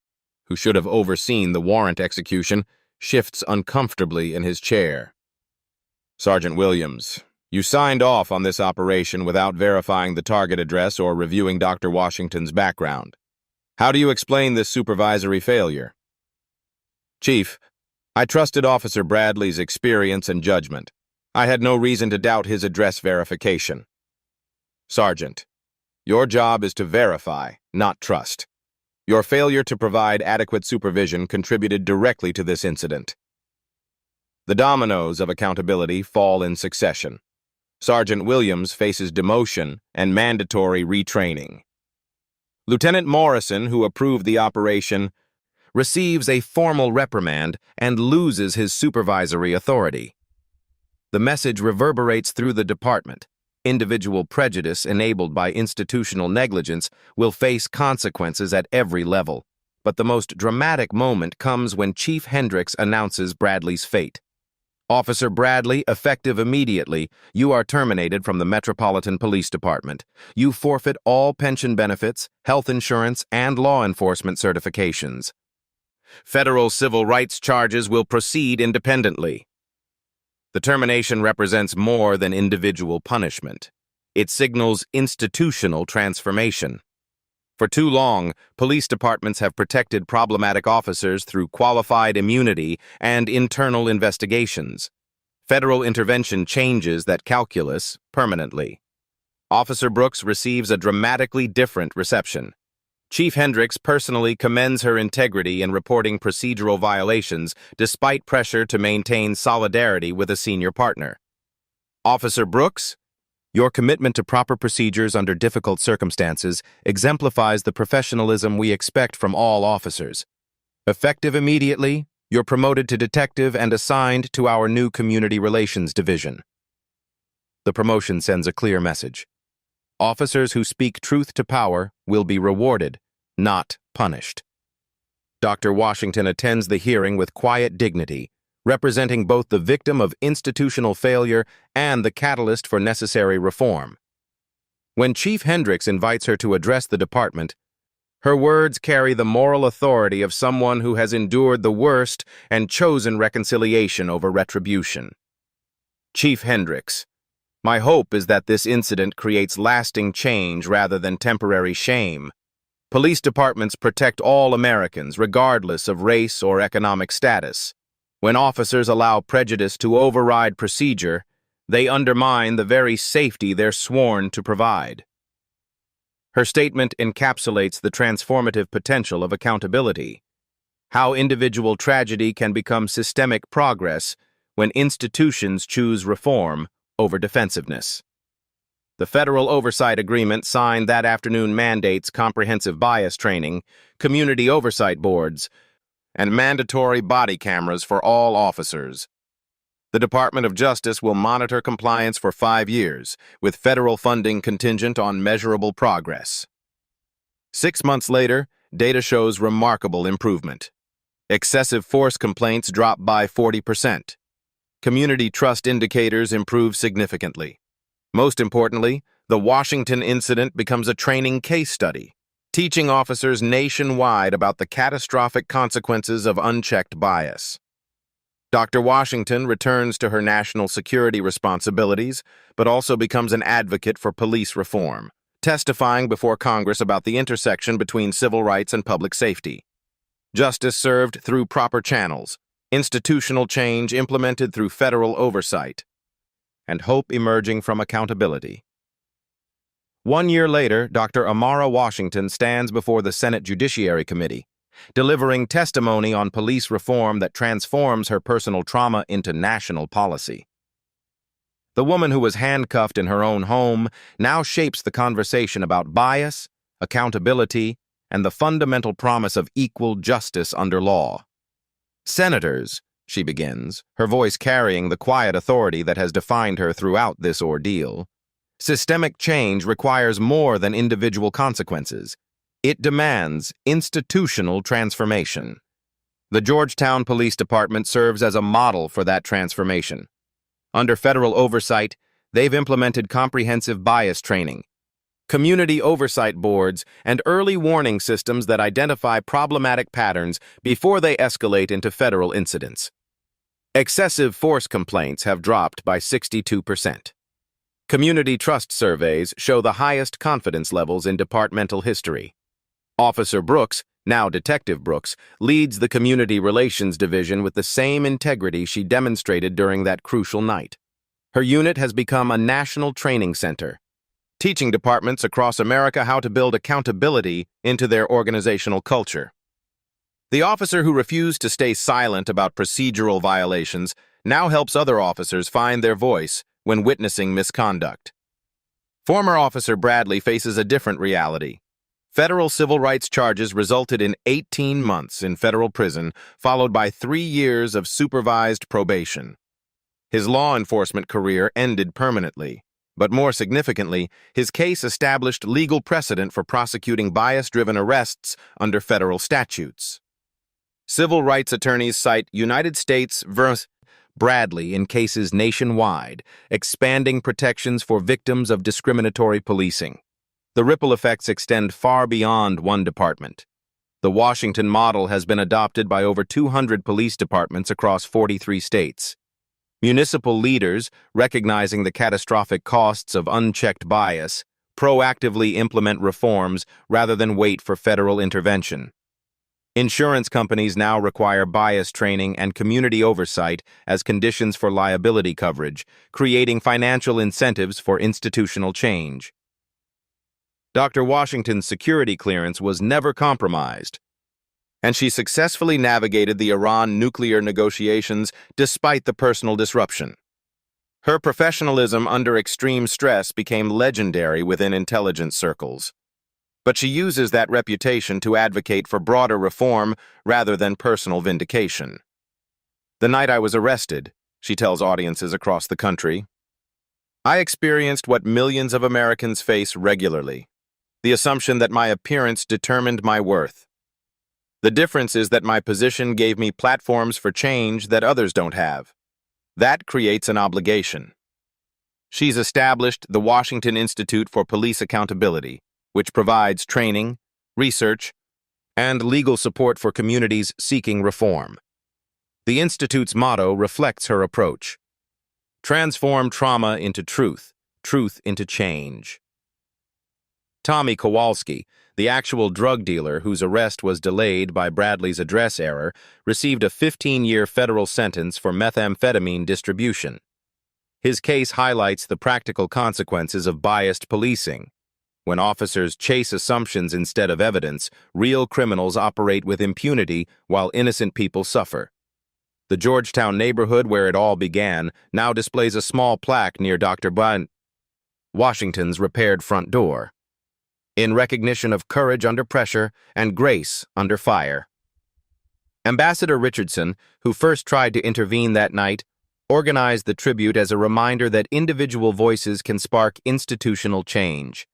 A: who should have overseen the warrant execution, shifts uncomfortably in his chair. Sergeant Williams, you signed off on this operation without verifying the target address or reviewing Dr. Washington's background. How do you explain this supervisory failure? Chief, I trusted Officer Bradley's experience and judgment. I had no reason to doubt his address verification. Sergeant, your job is to verify, not trust. Your failure to provide adequate supervision contributed directly to this incident. The dominoes of accountability fall in succession. Sergeant Williams faces demotion and mandatory retraining. Lieutenant Morrison, who approved the operation, receives a formal reprimand and loses his supervisory authority. The message reverberates through the department. Individual prejudice enabled by institutional negligence will face consequences at every level. But the most dramatic moment comes when Chief Hendricks announces Bradley's fate. Officer Bradley, effective immediately, you are terminated from the Metropolitan Police Department. You forfeit all pension benefits, health insurance, and law enforcement certifications. Federal civil rights charges will proceed independently. The termination represents more than individual punishment. It signals institutional transformation. For too long, police departments have protected problematic officers through qualified immunity and internal investigations. Federal intervention changes that calculus permanently. Officer Brooks receives a dramatically different reception. Chief Hendricks personally commends her integrity in reporting procedural violations despite pressure to maintain solidarity with a senior partner. Officer Brooks, your commitment to proper procedures under difficult circumstances exemplifies the professionalism we expect from all officers. Effective immediately, you're promoted to detective and assigned to our new Community Relations Division. The promotion sends a clear message. Officers who speak truth to power will be rewarded, not punished. Dr. Washington attends the hearing with quiet dignity, representing both the victim of institutional failure and the catalyst for necessary reform. When Chief Hendricks invites her to address the department, her words carry the moral authority of someone who has endured the worst and chosen reconciliation over retribution. Chief Hendricks, my hope is that this incident creates lasting change rather than temporary shame. Police departments protect all Americans, regardless of race or economic status. When officers allow prejudice to override procedure, they undermine the very safety they're sworn to provide. Her statement encapsulates the transformative potential of accountability, how individual tragedy can become systemic progress when institutions choose reform over defensiveness. The Federal Oversight Agreement signed that afternoon mandates comprehensive bias training, community oversight boards, and mandatory body cameras for all officers. The Department of Justice will monitor compliance for 5 years, with federal funding contingent on measurable progress. 6 months later, data shows remarkable improvement. Excessive force complaints drop by 40%. Community trust indicators improve significantly. Most importantly, the Washington incident becomes a training case study, teaching officers nationwide about the catastrophic consequences of unchecked bias. Dr. Washington returns to her national security responsibilities, but also becomes an advocate for police reform, testifying before Congress about the intersection between civil rights and public safety. Justice served through proper channels, institutional change implemented through federal oversight, and hope emerging from accountability. 1 year later, Dr. Amara Washington stands before the Senate Judiciary Committee, delivering testimony on police reform that transforms her personal trauma into national policy. The woman who was handcuffed in her own home now shapes the conversation about bias, accountability, and the fundamental promise of equal justice under law. Senators, she begins, her voice carrying the quiet authority that has defined her throughout this ordeal. Systemic change requires more than individual consequences. It demands institutional transformation. The Georgetown Police Department serves as a model for that transformation. Under federal oversight, they've implemented comprehensive bias training, community oversight boards, and early warning systems that identify problematic patterns before they escalate into federal incidents. Excessive force complaints have dropped by 62%. Community trust surveys show the highest confidence levels in departmental history. Officer Brooks, now Detective Brooks, leads the Community Relations Division with the same integrity she demonstrated during that crucial night. Her unit has become a national training center, teaching departments across America how to build accountability into their organizational culture. The officer who refused to stay silent about procedural violations now helps other officers find their voice when witnessing misconduct. Former Officer Bradley faces a different reality. Federal civil rights charges resulted in 18 months in federal prison, followed by 3 years of supervised probation. His law enforcement career ended permanently, but more significantly, his case established legal precedent for prosecuting bias-driven arrests under federal statutes. Civil rights attorneys cite United States v. Bradley in cases nationwide, expanding protections for victims of discriminatory policing. The ripple effects extend far beyond one department. The Washington model has been adopted by over 200 police departments across 43 states. Municipal leaders, recognizing the catastrophic costs of unchecked bias, proactively implement reforms rather than wait for federal intervention. Insurance companies now require bias training and community oversight as conditions for liability coverage, creating financial incentives for institutional change. Dr. Washington's security clearance was never compromised, and she successfully navigated the Iran nuclear negotiations despite the personal disruption. Her professionalism under extreme stress became legendary within intelligence circles. But she uses that reputation to advocate for broader reform rather than personal vindication. The night I was arrested, she tells audiences across the country, I experienced what millions of Americans face regularly, the assumption that my appearance determined my worth. The difference is that my position gave me platforms for change that others don't have. That creates an obligation. She's established the Washington Institute for Police Accountability, which provides training, research, and legal support for communities seeking reform. The Institute's motto reflects her approach. Transform trauma into truth, truth into change. Tommy Kowalski, the actual drug dealer whose arrest was delayed by Bradley's address error, received a 15-year federal sentence for methamphetamine distribution. His case highlights the practical consequences of biased policing. When officers chase assumptions instead of evidence, real criminals operate with impunity while innocent people suffer. The Georgetown neighborhood where it all began now displays a small plaque near Dr. Washington's repaired front door, in recognition of courage under pressure and grace under fire. Ambassador Richardson, who first tried to intervene that night, organized the tribute as a reminder that individual voices can spark institutional change.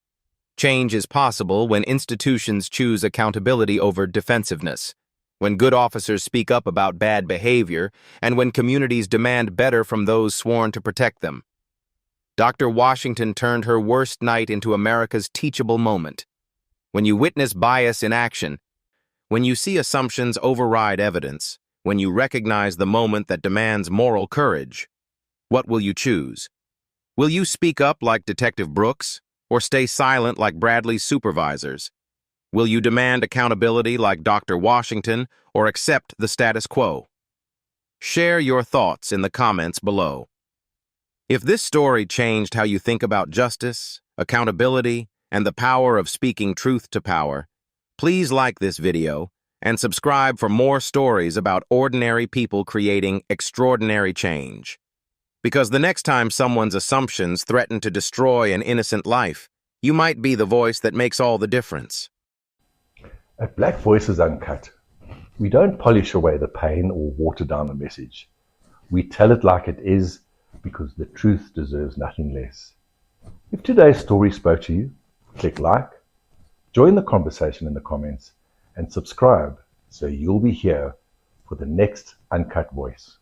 A: Change is possible when institutions choose accountability over defensiveness, when good officers speak up about bad behavior, and when communities demand better from those sworn to protect them. Dr. Washington turned her worst night into America's teachable moment. When you witness bias in action, when you see assumptions override evidence, when you recognize the moment that demands moral courage, what will you choose? Will you speak up like Detective Brooks, or stay silent like Bradley's supervisors? Will you demand accountability like Dr. Washington, or accept the status quo? Share your thoughts in the comments below. If this story changed how you think about justice, accountability, and the power of speaking truth to power, please like this video and subscribe for more stories about ordinary people creating extraordinary change. Because the next time someone's assumptions threaten to destroy an innocent life, you might be the voice that makes all the difference.
B: At Black Voices Uncut, we don't polish away the pain or water down the message. We tell it like it is, because the truth deserves nothing less. If today's story spoke to you, click like, join the conversation in the comments, and subscribe so you'll be here for the next Uncut Voice.